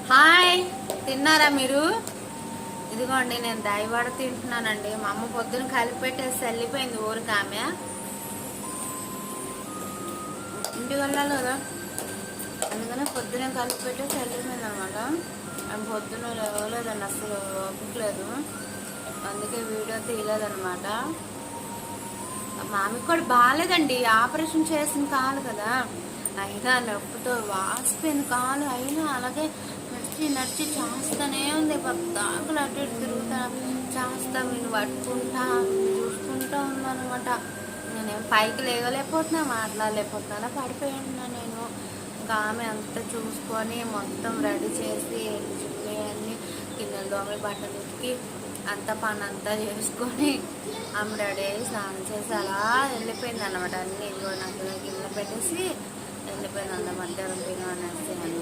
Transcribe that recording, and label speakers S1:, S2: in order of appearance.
S1: Hi, తిన్నారా మీరు? ఇదిగోండి నేను దయవాడ తింటున్నానండి. మా అమ్మ పొద్దున కలిపి పెట్టేసి వెళ్ళిపోయింది ఊరికి. ఆమె ఇంటికి వెళ్ళాలి కదా, అందుకనే పొద్దున కలిపి పెట్టేసి వెళ్ళిపోయింది అనమాట. ఆమె పొద్దున లేవలేదండి, అసలు ఒప్పుకోలేదు, అందుకే వీడియో తీయలేదన్నమాట. మామికి కూడా బాగాలేదండి, ఆపరేషన్ చేసిన కాలు కదా, అయినా నొప్పితో వాసిపోయింది కాలు. అయినా అలాగే నడిచి నడిచి చేస్తూనే ఉంది. పద్దాకులు అటు ఇటు తిరుగుతా చేస్తా, మీరు పట్టుకుంటా చూసుకుంటా ఉందనమాట. నేనేం పైకి లేవలేకపోతున్నా, మాట్లాడలేకపోతున్నా, అలా పడిపోయి ఉన్నా నేను. ఇంకా ఆమె అంతా చూసుకొని మొత్తం రెడీ చేసి చున్నీ అన్నీ గిన్నెలు దోమి బట్టలు ఉతికి అంత పని అంతా చేసుకొని ఆమె రెడీ అయ్యి స్నానం చేసి అలా వెళ్ళిపోయింది అనమాట. అన్నీ ఇదిగో నాకు గిన్నె పెట్టేసి వెళ్ళిపోయింది. అంత మధ్యాహ్నం తిను అనేసి అని